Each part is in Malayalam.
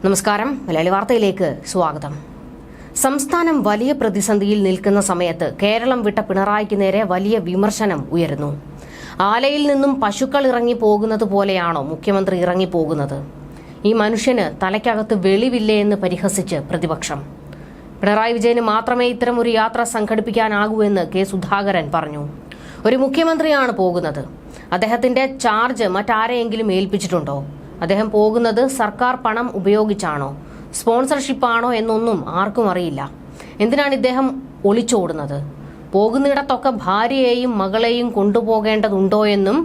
നമസ്കാരം. മലയാളി വാർത്തയിലേക്ക് സ്വാഗതം. സംസ്ഥാനം വലിയ പ്രതിസന്ധിയിൽ നിൽക്കുന്ന സമയത്ത് കേരളം വിട്ട പിണറായിക്ക് നേരെ വലിയ വിമർശനം ഉയരുന്നു. ആലയിൽ നിന്നും പശുക്കൾ ഇറങ്ങി പോകുന്നത് പോലെയാണോ മുഖ്യമന്ത്രി ഇറങ്ങി പോകുന്നത്? ഈ മനുഷ്യന് തലയ്ക്കകത്ത് വെളിവില്ലേ എന്ന് പരിഹസിച്ച് പ്രതിപക്ഷം. പിണറായി വിജയന് മാത്രമേ ഇത്തരം ഒരു യാത്ര സംഘടിപ്പിക്കാനാകൂ എന്ന് കെ സുധാകരൻ പറഞ്ഞു. ഒരു മുഖ്യമന്ത്രിയാണ് പോകുന്നത്. അദ്ദേഹത്തിന്റെ ചാർജ് മറ്റാരെയെങ്കിലും ഏൽപ്പിച്ചിട്ടുണ്ടോ? അദ്ദേഹം പോകുന്നത് സർക്കാർ പണം ഉപയോഗിച്ചാണോ, സ്പോൺസർഷിപ്പാണോ എന്നൊന്നും ആർക്കും അറിയില്ല. എന്തിനാണ് ഇദ്ദേഹം ഒളിച്ചോടുന്നത്? പോകുന്നിടത്തൊക്കെ ഭാര്യയെയും മകളെയും കൊണ്ടുപോകേണ്ടതുണ്ടോ എന്നും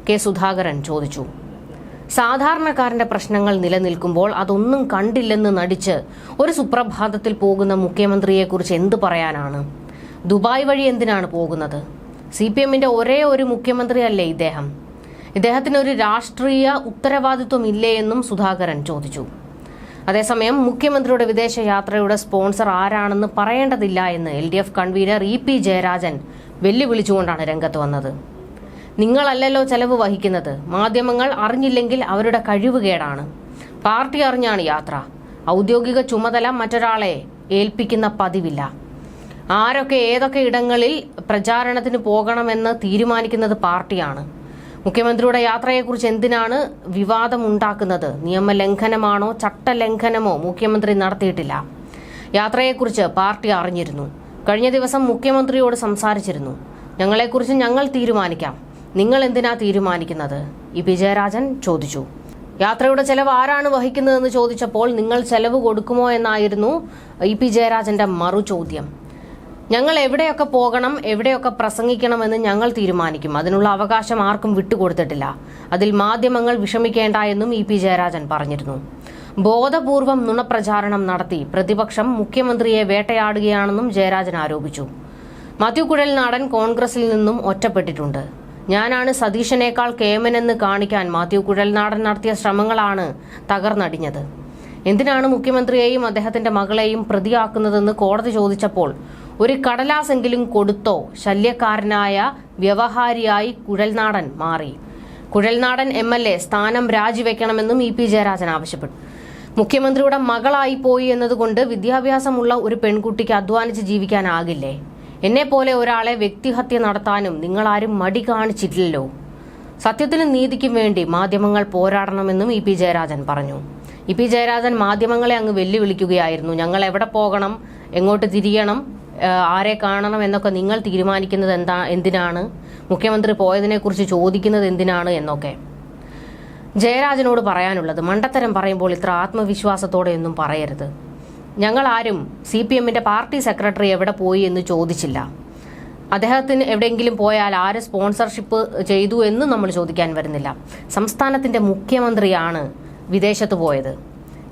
കെ സുധാകരൻ ചോദിച്ചു. സാധാരണക്കാരന്റെ പ്രശ്നങ്ങൾ നിലനിൽക്കുമ്പോൾ അതൊന്നും കണ്ടില്ലെന്ന് നടിച്ച് ഒരു സുപ്രഭാതത്തിൽ പോകുന്ന മുഖ്യമന്ത്രിയെക്കുറിച്ച് എന്ത് പറയാനാണ്? ദുബായ് വഴി എന്തിനാണ് പോകുന്നത്? CPMന്റെ ഒരേ ഒരു മുഖ്യമന്ത്രിയല്ലേ ഇദ്ദേഹം? ഇദ്ദേഹത്തിന് ഒരു രാഷ്ട്രീയ ഉത്തരവാദിത്വം ഇല്ലേ എന്നും സുധാകരൻ ചോദിച്ചു. അതേസമയം മുഖ്യമന്ത്രിയുടെ വിദേശയാത്രയുടെ സ്പോൺസർ ആരാണെന്ന് പറയേണ്ടതില്ല എന്ന് LDF കൺവീനർ EP ജയരാജൻ വെല്ലുവിളിച്ചുകൊണ്ടാണ് രംഗത്ത് വന്നത്. നിങ്ങളല്ലല്ലോ ചെലവ് വഹിക്കുന്നത്. മാധ്യമങ്ങൾ അറിഞ്ഞില്ലെങ്കിൽ അവരുടെ കഴിവുകേടാണ്. പാർട്ടി അറിഞ്ഞാണ് യാത്ര. ഔദ്യോഗിക ചുമതല മറ്റൊരാളെ ഏൽപ്പിക്കുന്ന പതിവില്ല. ആരൊക്കെ ഏതൊക്കെ ഇടങ്ങളിൽ പ്രചാരണത്തിന് പോകണമെന്ന് തീരുമാനിക്കുന്നത് പാർട്ടിയാണ്. മുഖ്യമന്ത്രിയുടെ യാത്രയെക്കുറിച്ച് എന്തിനാണ് വിവാദമുണ്ടാക്കുന്നത്? നിയമലംഘനമാണോ ചട്ടലംഘനമോ മുഖ്യമന്ത്രി നടത്തിയിട്ടില്ല. യാത്രയെക്കുറിച്ച് പാർട്ടി അറിഞ്ഞിരുന്നു. കഴിഞ്ഞ ദിവസം മുഖ്യമന്ത്രിയോട് സംസാരിച്ചിരുന്നു. ഞങ്ങളെക്കുറിച്ച് ഞങ്ങൾ തീരുമാനിക്കാം, നിങ്ങൾ എന്തിനാ തീരുമാനിക്കുന്നത്? EP ജയരാജൻ ചോദിച്ചു. യാത്രയുടെ ചെലവ് ആരാണ് വഹിക്കുന്നതെന്ന് ചോദിച്ചപ്പോൾ നിങ്ങൾ ചെലവ് കൊടുക്കുമോ എന്നായിരുന്നു EP ജയരാജന്റെ മറു ചോദ്യം. ഞങ്ങൾ എവിടെയൊക്കെ പോകണം, എവിടെയൊക്കെ പ്രസംഗിക്കണമെന്ന് ഞങ്ങൾ തീരുമാനിക്കും. അതിനുള്ള അവകാശം ആർക്കും വിട്ടുകൊടുത്തിട്ടില്ല. അതിൽ മാധ്യമങ്ങൾ വിഷമിക്കേണ്ട എന്നും EP ജയരാജൻ പറഞ്ഞിരുന്നു. ബോധപൂർവം നുണപ്രചാരണം നടത്തി പ്രതിപക്ഷം മുഖ്യമന്ത്രിയെ വേട്ടയാടുകയാണെന്നും ജയരാജൻ ആരോപിച്ചു. മാത്യു കുഴൽനാടൻ കോൺഗ്രസിൽ നിന്നും ഒറ്റപ്പെട്ടിട്ടുണ്ട്. ഞാനാണ് സതീശനേക്കാൾ കേമനെന്ന് കാണിക്കാൻ മാത്യു കുഴൽനാടൻ നടത്തിയ ശ്രമങ്ങളാണ് തകർന്നടിഞ്ഞത്. എന്തിനാണ് മുഖ്യമന്ത്രിയെയും അദ്ദേഹത്തിന്റെ മകളെയും പ്രതിയാക്കുന്നതെന്ന് കോടതി ചോദിച്ചപ്പോൾ ഒരു കടലാസെങ്കിലും കൊടുത്തോ ശല്യക്കാരനായ വ്യവഹാരിയായി കുഴൽനാടൻ മാറി. കുഴൽനാടൻ MLA സ്ഥാനം രാജിവെക്കണമെന്നും EP ജയരാജൻ ആവശ്യപ്പെട്ടു. മുഖ്യമന്ത്രിയുടെ മകളായി പോയി എന്നതുകൊണ്ട് വിദ്യാഭ്യാസമുള്ള ഒരു പെൺകുട്ടിക്ക് അധ്വാനിച്ച് ജീവിക്കാനാകില്ലേ? എന്നെപ്പോലെ ഒരാളെ വ്യക്തിഹത്യ നടത്താനും നിങ്ങളാരും മടി കാണിച്ചിട്ടില്ലല്ലോ. സത്യത്തിനും നീതിക്കും വേണ്ടി മാധ്യമങ്ങൾ പോരാടണമെന്നും EP ജയരാജൻ പറഞ്ഞു. EP ജയരാജൻ മാധ്യമങ്ങളെ അങ്ങ് വെല്ലുവിളിക്കുകയായിരുന്നു. ഞങ്ങൾ എവിടെ പോകണം, എങ്ങോട്ട് തിരിയണം, ആരെ കാണണം എന്നൊക്കെ നിങ്ങൾ തീരുമാനിക്കുന്നത് എന്തിനാണ്? മുഖ്യമന്ത്രി പോയതിനെക്കുറിച്ച് ചോദിക്കുന്നത് എന്തിനാണ് എന്നൊക്കെ. ജയരാജനോട് പറയാനുള്ളത്, മണ്ടത്തരം പറയുമ്പോൾ ഇത്ര ആത്മവിശ്വാസത്തോടെയൊന്നും പറയരുത്. ഞങ്ങൾ ആരും CPMന്റെ പാർട്ടി സെക്രട്ടറി എവിടെ പോയി എന്ന് ചോദിച്ചില്ല. അദ്ദേഹത്തിന് എവിടെയെങ്കിലും പോയാൽ ആര് സ്പോൺസർഷിപ്പ് ചെയ്തു എന്ന് നമ്മൾ ചോദിക്കാൻ വരുന്നില്ല. സംസ്ഥാനത്തിന്റെ മുഖ്യമന്ത്രിയാണ് വിദേശത്ത് പോയത്.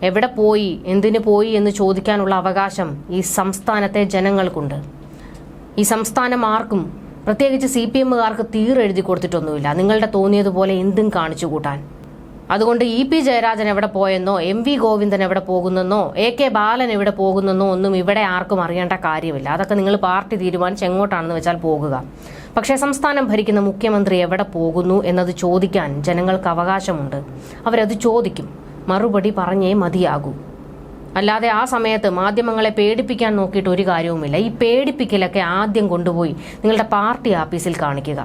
എവിടെ പോയി, എന്തിനു പോയി എന്ന് ചോദിക്കാനുള്ള അവകാശം ഈ സംസ്ഥാനത്തെ ജനങ്ങൾക്കുണ്ട്. ഈ സംസ്ഥാനം ആർക്കും, പ്രത്യേകിച്ച് CPMകാർക്ക് തീരെഴുതി കൊടുത്തിട്ടൊന്നുമില്ല നിങ്ങളുടെ തോന്നിയതുപോലെ എന്തും കാണിച്ചു കൂട്ടാൻ. അതുകൊണ്ട് EP ജയരാജൻ എവിടെ പോയെന്നോ, MV ഗോവിന്ദൻ എവിടെ പോകുന്നെന്നോ, AK ബാലൻ എവിടെ പോകുന്നെന്നോ ഒന്നും ഇവിടെ ആർക്കും അറിയേണ്ട കാര്യമില്ല. അതൊക്കെ നിങ്ങൾ പാർട്ടി തീരുമാനിച്ച് എങ്ങോട്ടാണെന്ന് വെച്ചാൽ പോകുക. പക്ഷേ സംസ്ഥാനം ഭരിക്കുന്ന മുഖ്യമന്ത്രി എവിടെ പോകുന്നു എന്നത് ചോദിക്കാൻ ജനങ്ങൾക്ക് അവകാശമുണ്ട്. അവരത് ചോദിക്കും. മറുപടി പറഞ്ഞേ മതിയാകൂ. അല്ലാതെ ആ സമയത്ത് മാധ്യമങ്ങളെ പേടിപ്പിക്കാൻ നോക്കിയിട്ട് ഒരു കാര്യവുമില്ല. ഈ പേടിപ്പിക്കലൊക്കെ ആദ്യം കൊണ്ടുപോയി നിങ്ങളുടെ പാർട്ടി ആഫീസിൽ കാണിക്കുക.